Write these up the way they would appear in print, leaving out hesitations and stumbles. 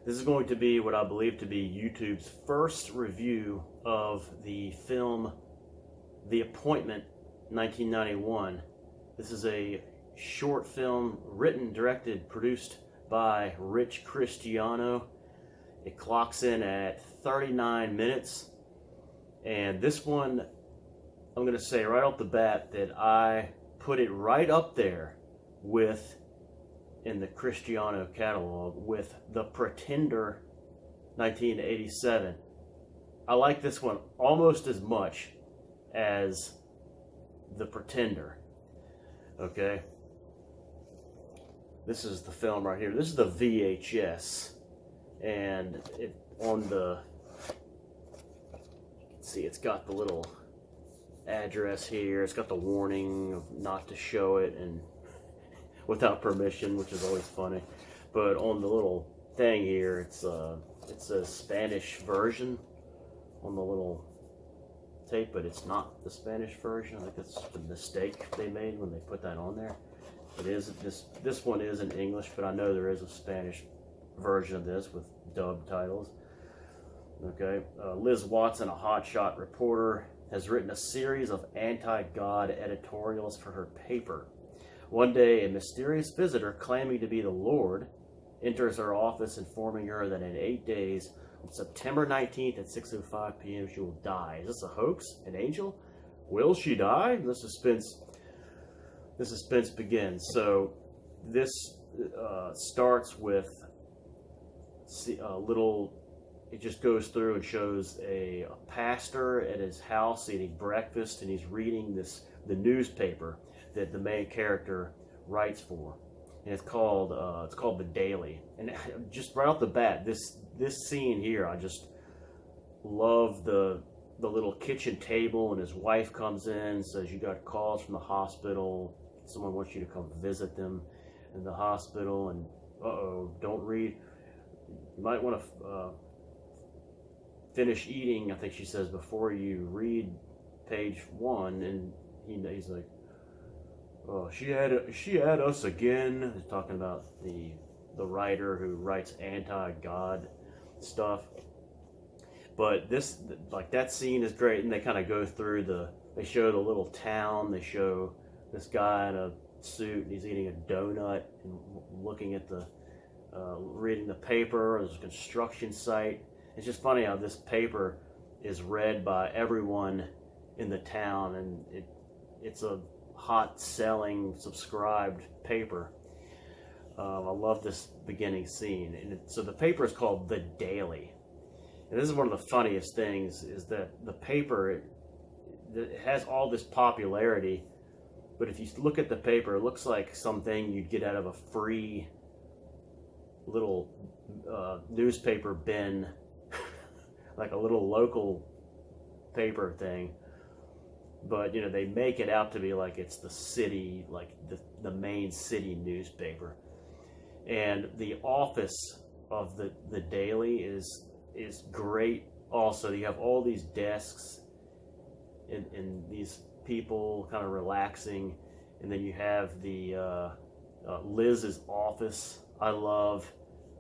This is going to be what I believe to be YouTube's first review of the film The Appointment 1991. This is a short film written, directed, produced by Rich Cristiano. It clocks in at 39 minutes. And this one, I'm going to say right off the bat that I put it right up there with, in the Cristiano catalog, with The Pretender 1987. I like this one almost as much as The Pretender. Okay? This is the film right here. This is the VHS. And it on the, you can see it's got the little address here. It's got the warning of not to show it and without permission, which is always funny. But on the little thing here, it's a Spanish version on the little tape, but it's not the Spanish version. I think that's the mistake they made when they put that on there. It is this one is in English, but I know there is a Spanish version of this with dubbed titles. Okay, Liz Watson, a hotshot reporter, has written a series of anti-God editorials for her paper. One day, a mysterious visitor claiming to be the Lord enters her office, informing her that in 8 days, on September 19th at 6:05 p.m., she will die. Is this a hoax? An angel? Will she die? The suspense begins. So this starts with a little. It just goes through and shows a pastor at his house eating breakfast, and he's reading the newspaper that the main character writes for, and it's called The Daily. And just right off the bat, this scene here, I just love the little kitchen table, and his wife comes in and says, "You got calls from the hospital. Someone wants you to come visit them in the hospital." And don't read. You might want to finish eating, I think she says, before you read page 1. And he's like, "Oh, she had us again." He's talking about the writer who writes anti-God stuff. But this, like, that scene is great, and they kind of go through they show the little town. They show this guy in a suit, and he's eating a donut and looking at reading the paper. There's a construction site. It's just funny how this paper is read by everyone in the town, and it's a hot selling subscribed paper. I love this beginning scene. And so the paper is called The Daily. And this is one of the funniest things, is that the paper, it has all this popularity, but if you look at the paper, it looks like something you'd get out of a free little newspaper bin, like a little local paper thing. But they make it out to be like it's the city, like the main city newspaper. And the office of the Daily is great. Also, you have all these desks and these people kind of relaxing, and then you have the Liz's office. I love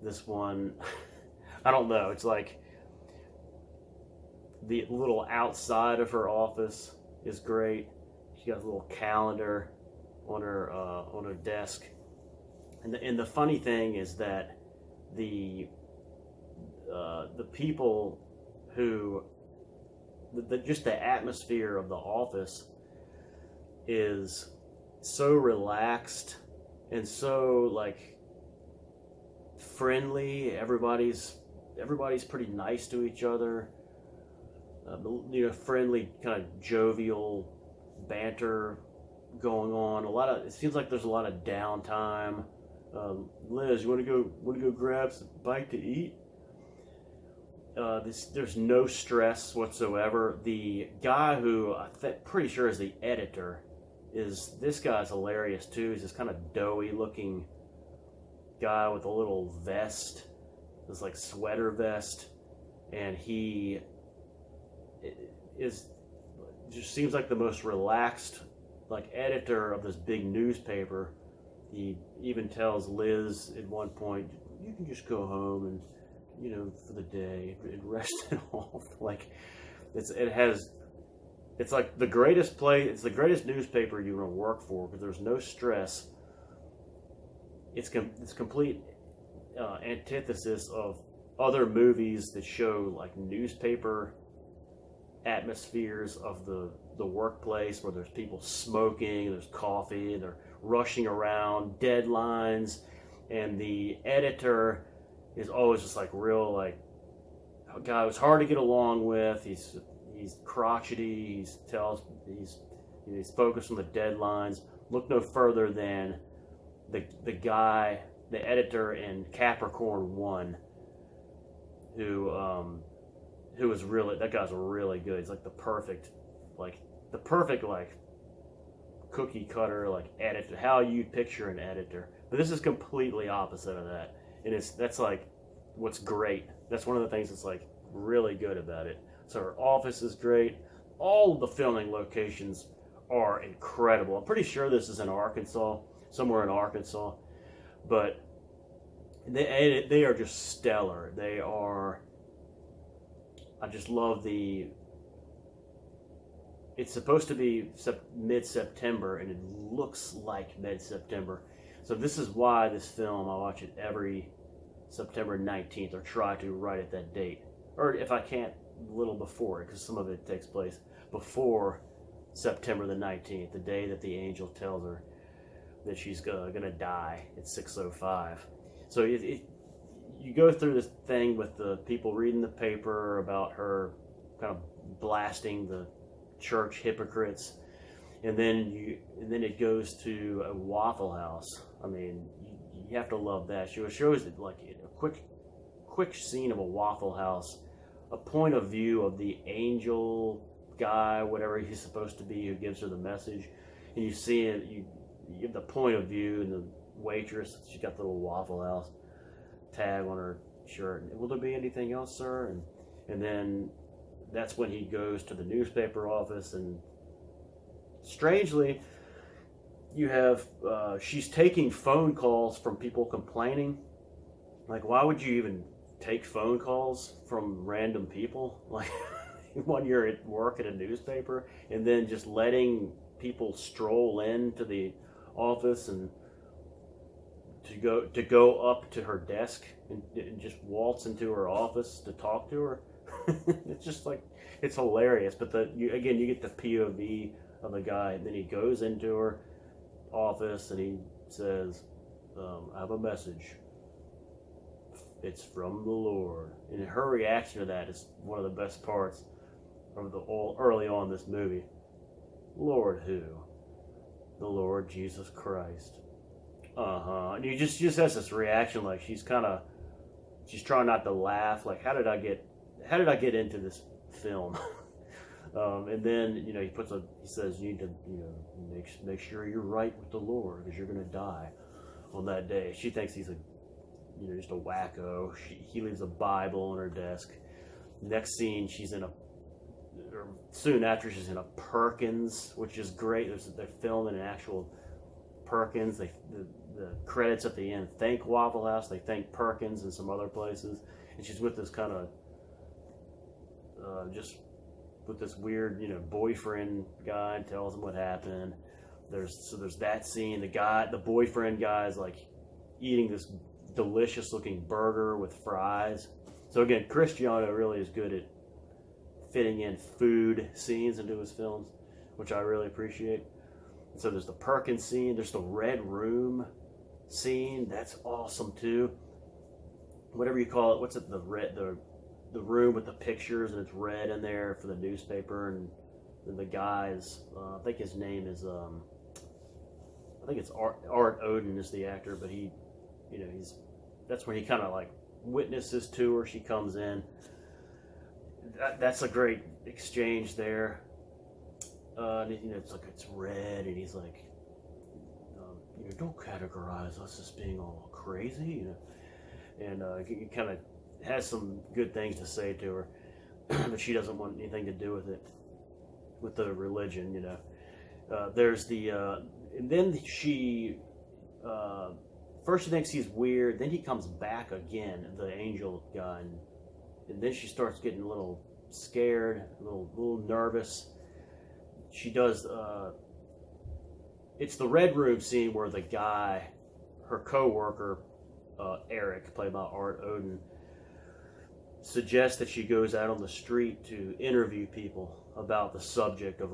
this one. I don't know, it's like the little outside of her office is great. She got a little calendar on her desk, and the funny thing is that the people who just the atmosphere of the office is so relaxed and so like friendly. Everybody's pretty nice to each other. Friendly, kind of jovial banter going on. It seems like there's a lot of downtime. Liz, you want to go grab some bite to eat? There's no stress whatsoever. The guy who I'm pretty sure is the editor this guy's hilarious too. He's this kind of doughy looking guy with a little vest, this like sweater vest, and he just seems like the most relaxed like editor of this big newspaper. He even tells Liz at one point, "You can just go home and for the day and rested off. Like it's like the greatest place. It's the greatest newspaper you want to work for because there's no stress. It's complete antithesis of other movies that show like newspaper atmospheres of the workplace where there's people smoking, there's coffee, and they're rushing around, deadlines, and the editor is always just like real like a guy who's hard to get along with. He's crotchety. He's focused on the deadlines. Look no further than the guy, the editor in Capricorn One, who was really, that guy's really good. He's like the perfect like cookie cutter like editor, how you'd picture an editor. But this is completely opposite of that, and that's like what's great. That's one of the things that's like really good about it. So her office is great. All of the filming locations are incredible. I'm pretty sure this is in Arkansas, somewhere in Arkansas, but they are just stellar. They are. I just love it's supposed to be mid-September, and it looks like mid-September. So this is why this film, I watch it every September 19th, or try to right at that date. Or if I can't, a little before it, because some of it takes place before September the 19th, the day that the angel tells her that she's going to die at 6:05. So you go through this thing with the people reading the paper about her kind of blasting the church hypocrites, and then it goes to a Waffle House. I mean, you have to love that. She shows it like a quick scene of a Waffle House, a point of view of the angel guy, whatever he's supposed to be, who gives her the message, and you see it. You get the point of view, and the waitress, she's got the little Waffle House tag on her shirt. Will there be anything else, sir? And then that's when he goes to the newspaper office, and strangely, you have she's taking phone calls from people complaining. Like, why would you even take phone calls from random people? Like, when you're at work at a newspaper, and then just letting people stroll into the office and to go up to her desk and just waltz into her office to talk to her. It's just like, it's hilarious. But you get the POV of the guy, and then he goes into her office and he says, I have a message. It's from the Lord. And her reaction to that is one of the best parts of early on in this movie. Lord who? The Lord Jesus Christ. And you just has this reaction, like she's trying not to laugh. Like, how did I get into this film? And then he says you need to make sure you're right with the Lord, because you're gonna die on that day. She thinks he's just a wacko. He leaves a Bible on her desk. Next scene, soon after, she's in a Perkins, which is great. They're filming an actual Perkins. The credits at the end thank Waffle House, they thank Perkins and some other places, and she's with this kind of just with this weird boyfriend guy, and tells him what happened. There's that scene. The boyfriend guy is like eating this delicious looking burger with fries. So again, Cristiano really is good at fitting in food scenes into his films, which I really appreciate. And so there's the Perkins scene. There's the Red Room scene. That's awesome too. Whatever you call it. What's it? The room with the pictures, and it's red in there for the newspaper. And then the guy's, I think his name is, I think it's Art Odin is the actor, but that's when he kind of like witnesses to her. She comes in. That's a great exchange there. And it's like, it's red, and he's like, don't categorize us as being all crazy, and he kind of has some good things to say to her, but she doesn't want anything to do with it, with the religion, there's the, and then she first she thinks he's weird, then he comes back again, the angel guy, and then she starts getting a little scared, a little nervous. She does. It's the red room scene where the guy, her co-worker, Eric, played by Art Odin, suggests that she goes out on the street to interview people about the subject of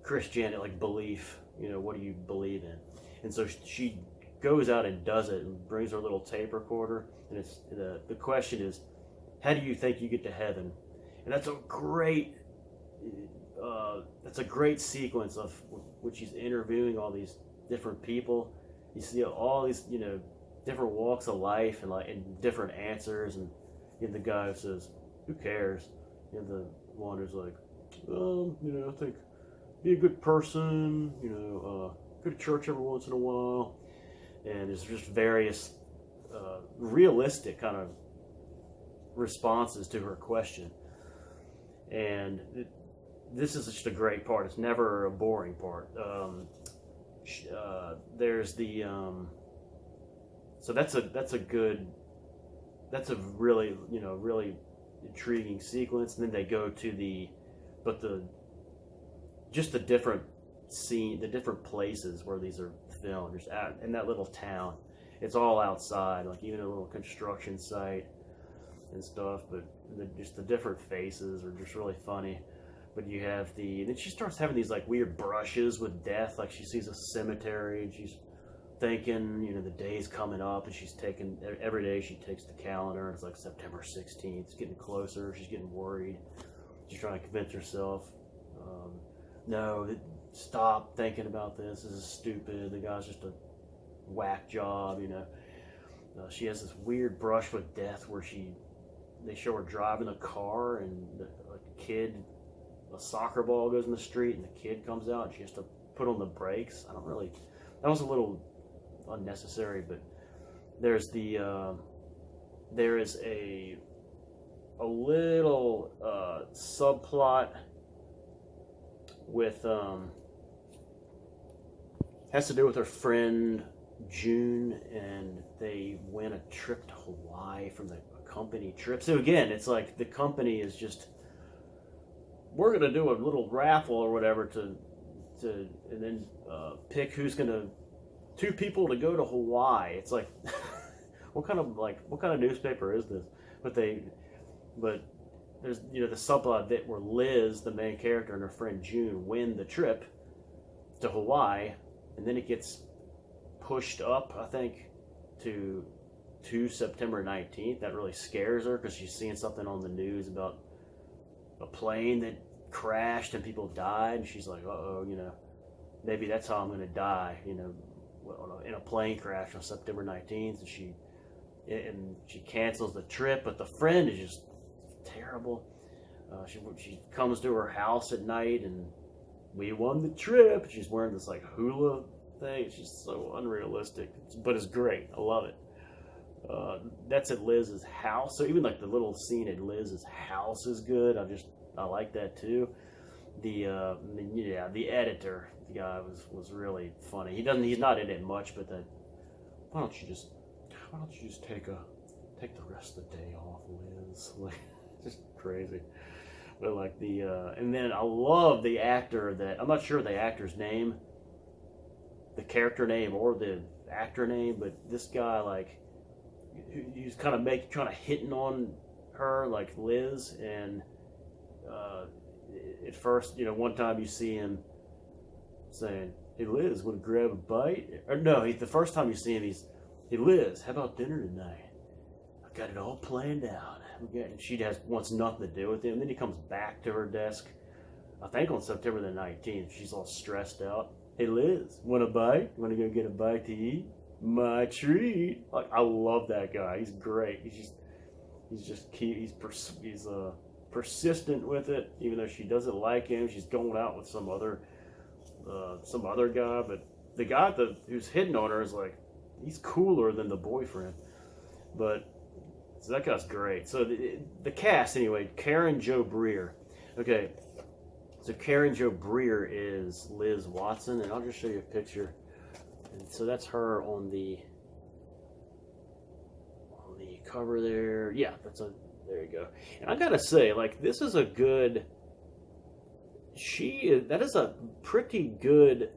Christianity, like belief. What do you believe in? And so she goes out and does it, and brings her little tape recorder. And it's the question is, how do you think you get to heaven? And that's a great sequence of which she's interviewing all these different people. You see all these different walks of life and different answers, and the guy who says, "Who cares?" And the one who's like, I think be a good person, go to church every once in a while. And there's just various realistic kind of responses to her question. And this is just a great part. It's never a boring part. There's the so that's a really really intriguing sequence. And then they go to the different scene, the different places where these are filmed. Just out in that little town, it's all outside, like even a little construction site and stuff. But just the different faces are just really funny. But you have then she starts having these like weird brushes with death. Like she sees a cemetery and she's thinking, the day's coming up, and she's taking every day. She takes the calendar, and it's like September 16th. It's getting closer. She's getting worried. She's trying to convince herself, no, stop thinking about this. This is stupid. The guy's just a whack job. She has this weird brush with death where they show her driving a car, and a soccer ball goes in the street, and the kid comes out, and she has to put on the brakes. That was a little unnecessary, but there is a little subplot with has to do with her friend June, and they win a trip to Hawaii from the company trip. So again, it's like the company is just, we're gonna do a little raffle or whatever to and then pick who's gonna, 2 people to go to Hawaii. It's like what kind of newspaper is this? But there's the subplot that where Liz, the main character, and her friend June win the trip to Hawaii, and then it gets pushed up, I think, to September 19th. That really scares her because she's seeing something on the news about a plane that crashed and people died, and she's like, maybe that's how I'm going to die, in a plane crash on September 19th. And she cancels the trip, but the friend is just terrible. She comes to her house at night, and we won the trip. She's wearing this like hula thing. It's just so unrealistic, but it's great. I love it. That's at Liz's house. So even like the little scene at Liz's house is good. I like that too. The editor, the guy was really funny. He's not in it much, but why don't you just take the rest of the day off, Liz? Like, just crazy. But like and then I love the actor that, I'm not sure the actor's name, the character name or the actor name, but this guy, like, he's kind of trying to hitting on her, like Liz, and at first, one time you see him saying, "Hey Liz, want to grab a bite?" Or no, the first time you see him, he's, "Hey Liz, how about dinner tonight? I've got it all planned out." And she wants nothing to do with him. Then he comes back to her desk, I think on September the 19th. She's all stressed out. "Hey Liz, want a bite? Want to go get a bite to eat? My treat." Like, I love that guy. He's great. He's persistent with it, even though she doesn't like him. She's going out with some other guy, but the guy who's hitting on her is like, he's cooler than the boyfriend. But so that guy's great. So the cast anyway: Karen Jo Breer. Okay, so Karen Jo Breer is Liz Watson, and I'll just show you a picture. And so that's her on the cover there. Yeah, there you go. And I gotta say, like, this is a good. That is a pretty good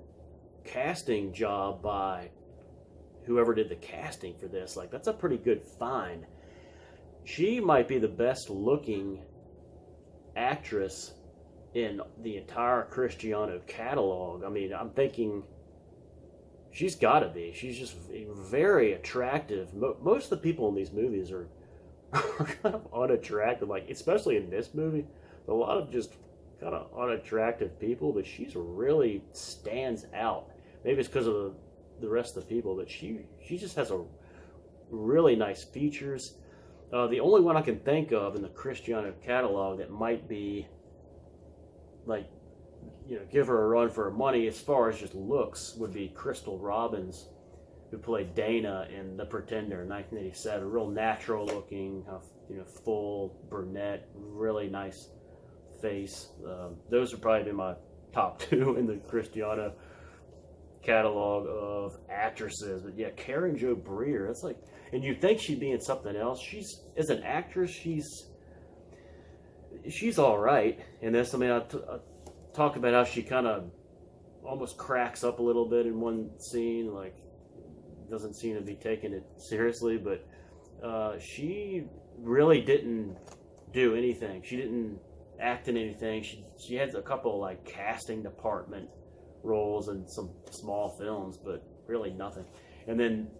casting job by whoever did the casting for this. Like, that's a pretty good find. She might be the best looking actress in the entire Cristiano catalog. I mean, I'm thinking she's got to be. She's just very attractive. Most of the people in these movies are, are kind of unattractive. Like, especially in this movie, a lot of just kind of unattractive people, but she's really stands out. Maybe it's because of the rest of the people, but she just has a really nice features. The only one I can think of in the Cristiano catalog that might be like, give her a run for her money as far as just looks would be Crystal Robbins, who played Dana in The Pretender in 1987. Real natural looking, full brunette, really nice face. Those would probably be my top two in the Cristiano catalog of actresses. But yeah, Karen Jo Breer, that's like, and you'd think she'd be in something else. As an actress, she's all right in this. I mean, I talk about how she kind of almost cracks up a little bit in one scene, like doesn't seem to be taking it seriously, but she really didn't do anything. She didn't act in anything. She had a couple like casting department roles in some small films, but really nothing. And then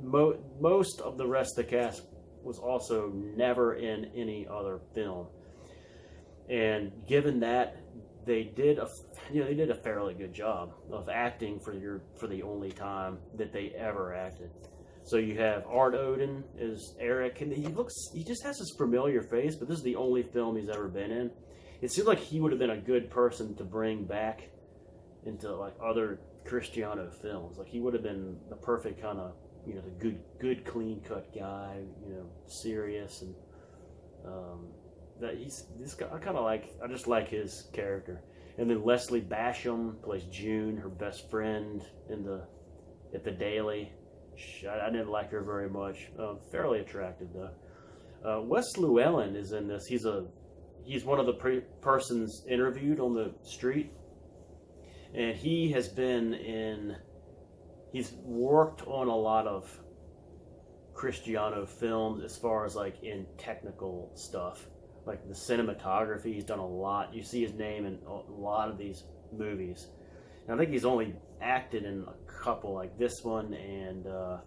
most of the rest of the cast was also never in any other film. And given that, they did a fairly good job of acting for the only time that they ever acted. So you have Art Odin as Eric, and he just has this familiar face, but this is the only film he's ever been in. It seems like he would have been a good person to bring back into like other Cristiano films. Like, he would have been the perfect kind of, the good clean cut guy, serious, and that he's this guy. I just like his character. And then Leslie Basham plays June, her best friend at the Daily. I didn't like her very much. Fairly attractive though. Wes Llewellyn is in this. He's one of the persons interviewed on the street, and he's worked on a lot of Cristiano films as far as like in technical stuff. Like the cinematography, he's done a lot. You see his name in a lot of these movies. And I think he's only acted in a couple, like this one, and I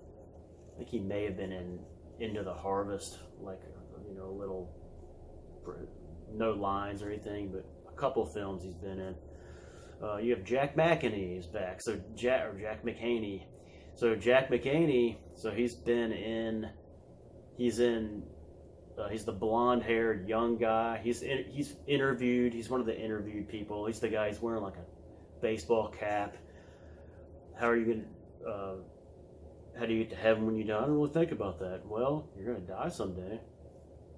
think he may have been in Into the Harvest, like, a little, no lines or anything, but a couple films he's been in. You have Jack McAney is back, so Jack McHaney. So Jack McHaney, so he's the blonde-haired young guy. He's interviewed. He's one of the interviewed people. He's the guy. He's wearing like a baseball cap. How do you get to heaven when you die? I don't really think about that. Well, you're gonna die someday.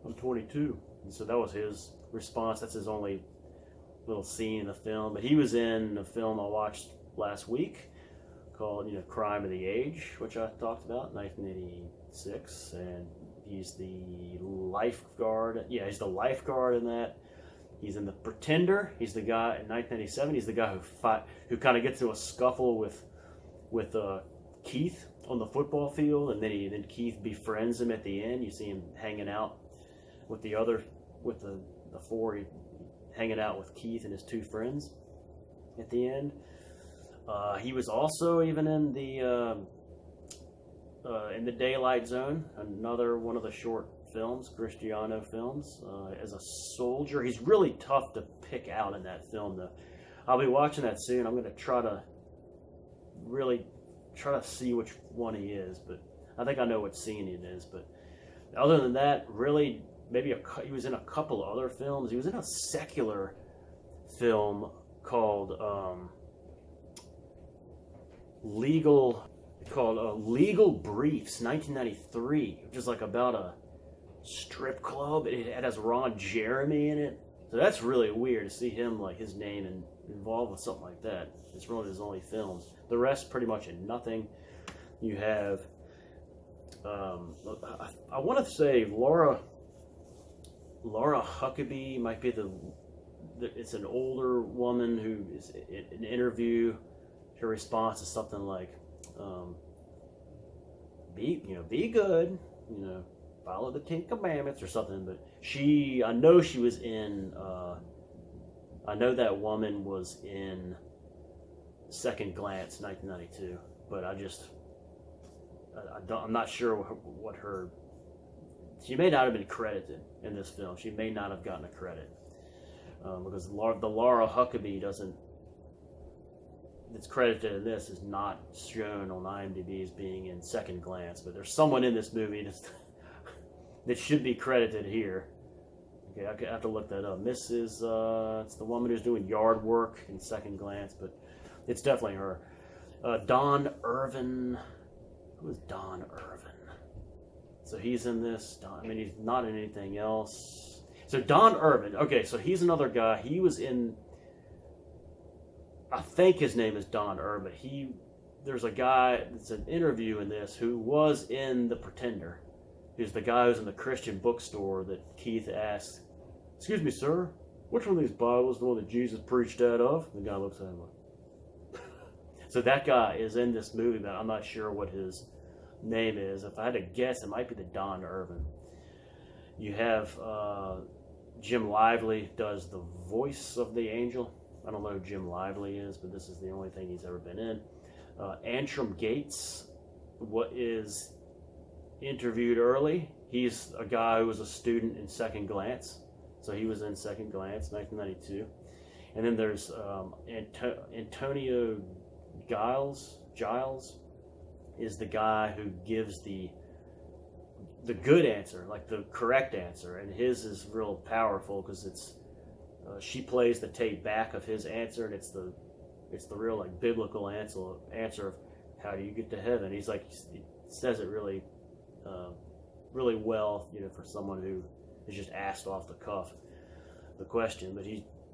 I'm 22, and so that was his response. That's his only little scene in the film. But he was in a film I watched last week called Crime of the Age, which I talked about, 1986, and he's the lifeguard. Yeah, he's the lifeguard in that. He's in The Pretender. He's the guy in 1987. He's the guy who kind of gets into a scuffle with Keith on the football field, and then Keith befriends him at the end. You see him hanging out with the four, hanging out with Keith and his two friends at the end. He was also even in the Daylight Zone, another one of the short films, Cristiano films, as a soldier. He's really tough to pick out in that film, though. I'll be watching that soon. I'm going to try to see which one he is, but I think I know what scene it is. But other than that, really, he was in a couple other films. He was in a secular film called Legal Briefs, 1993, which is like about a strip club. It has Ron Jeremy in it, so that's really weird to see him, like, his name involved with something like that. It's one of his only films. The rest pretty much in nothing. You have, I want to say Laura Huckabee might be it's an older woman who is in an interview. Her response is something like, be good, follow the 10 Commandments or something. But I know she was in, I know that woman was in Second Glance, 1992, but I'm not sure what her. She may not have been credited in this film. She may not have gotten a credit because the Laura Huckabee that's credited in this is not shown on IMDb as being in Second Glance. But there's someone in this movie that should be credited here. Okay, I have to look that up. It's the woman who's doing yard work in Second Glance, but it's definitely her. Don Irvin. Who is Don Irvin? So he's in this. He's not in anything else. So Don Irvin. Okay, so he's another guy. He was in. I think his name is Don Irvin. There's a guy that's an interview in this who was in The Pretender. He's the guy who's in the Christian bookstore that Keith asks, "Excuse me, sir, which one of these Bibles is the one that Jesus preached out of?" The guy looks at him like. So that guy is in this movie, but I'm not sure what his name is. If I had to guess, it might be the Don Irvin. You have Jim Lively does the voice of the angel. I don't know who Jim Lively is, but this is the only thing he's ever been in. Antrim Gates, what is interviewed early. He's a guy who was a student in Second Glance. So he was in Second Glance, 1992. And then there's Antonio Giles is the guy who gives the good answer, like the correct answer. And his is real powerful because it's she plays the tape back of his answer, and it's the real like biblical answer of how do you get to heaven. He says it really really well, for someone who is just asked off the cuff the question. But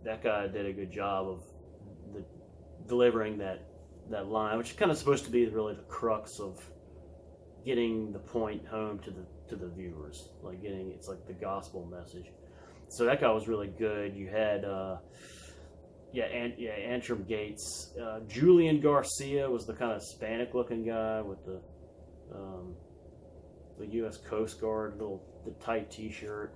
that guy did a good job of delivering that line, which is kind of supposed to be really the crux of getting the point home to the viewers, it's like the gospel message. So that guy was really good. You had Antrim Gates. Julian Garcia was the kind of Hispanic looking guy with the U.S. Coast Guard, the tight T-shirt.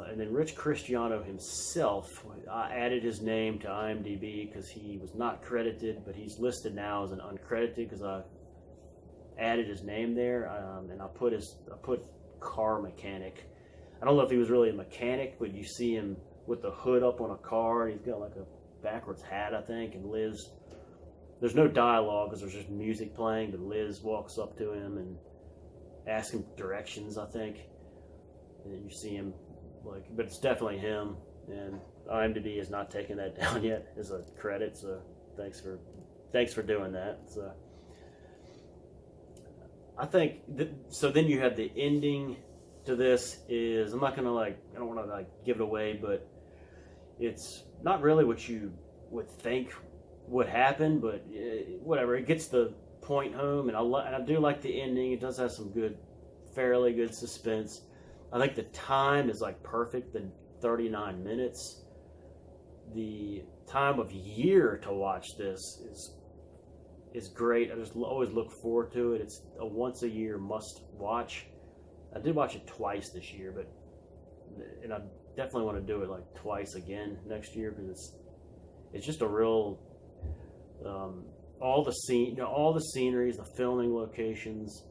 And then Rich Cristiano himself, I added his name to IMDb because he was not credited, but he's listed now as an uncredited because I added his name there, and I put car mechanic. I don't know if he was really a mechanic, but you see him with the hood up on a car. He's got like a backwards hat, I think, and there's no dialogue because there's just music playing, but Liz walks up to him and asks him directions, I think. And then you see him, but it's definitely him, and IMDb has not taken that down yet as a credit, so thanks for doing that. So I think, so then you have the ending to this is, I'm not going to I don't want to give it away, but it's not really what you would think would happen, but whatever, it gets the point home, and I do like the ending. It does have some fairly good suspense. I think the time is perfect, the 39 minutes. The time of year to watch this is great. I just always look forward to it. It's a once a year must watch. I did watch it twice this year, and I definitely want to do it twice again next year because it's just a real all the sceneries, the filming locations,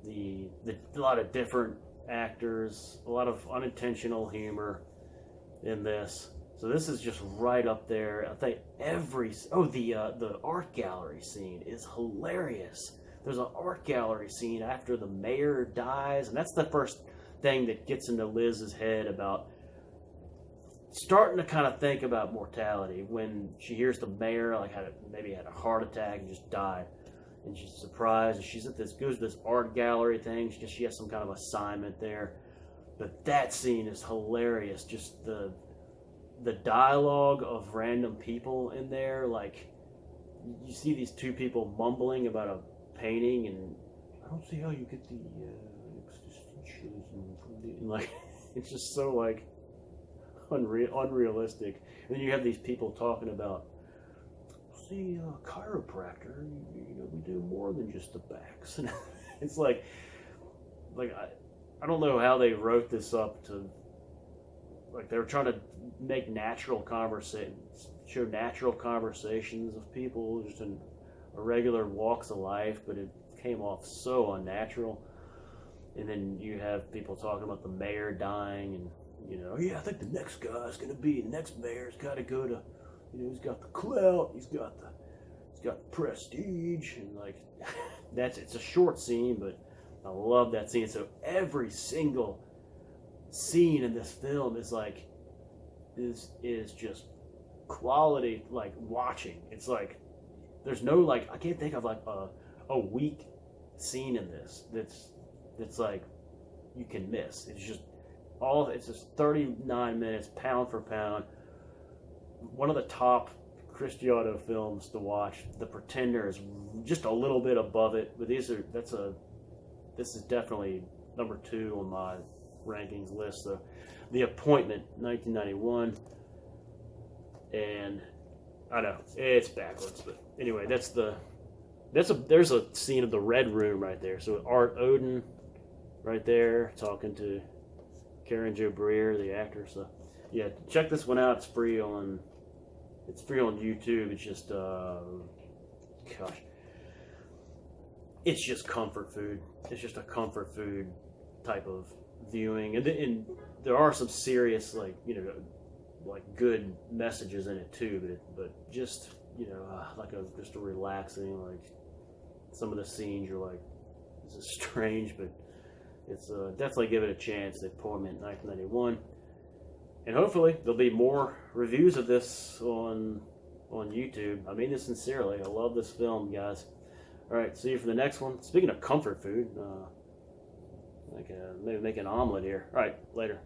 a lot of different actors, a lot of unintentional humor in this. So this is just right up there. I think the art gallery scene is hilarious. There's an art gallery scene after the mayor dies, and that's the first thing that gets into Liz's head about starting to kind of think about mortality when she hears the mayor maybe had a heart attack and just died. And she's surprised, and she's goes to this art gallery thing. She has some kind of assignment there. But that scene is hilarious. Just the dialogue of random people in there, you see these two people mumbling about a painting, and I don't see how you get the and like it's just so like unrealistic. And then you have these people talking about, see, chiropractor, we do more than just the backs. And it's like I don't know how they wrote this up to, like, they were trying to make natural conversations, show natural conversations of people just in regular walks of life, but it came off so unnatural. And then you have people talking about the mayor dying, and yeah, I think the next mayor's got to go to, he's got the clout, he's got the prestige, and like it's a short scene, but I love that scene. So every single scene in this film is like is just quality, like watching. It's like there's no, like, I can't think of like a weak scene in this that's like you can miss. It's just 39 minutes, pound for pound. One of the top Cristiano films to watch. The Pretender is just a little bit above it, but this is definitely number 2 on my rankings list. So, The Appointment, 1991, and I know it's backwards, but anyway, there's a scene of the Red Room right there. So Art Odin, right there, talking to Karen Jo Breer, the actor. So yeah, check this one out. It's free on YouTube. It's just it's just comfort food. It's just a comfort food type of viewing, and there are some serious, like, like good messages in it too. But just like just a relaxing, like, some of the scenes you're like, this is strange, but it's definitely give it a chance. The Appointment, 1991, and hopefully there'll be more reviews of this on YouTube. I mean this sincerely. I love this film, guys. All right, see you for the next one. Speaking of comfort food, maybe make an omelet here. All right, later.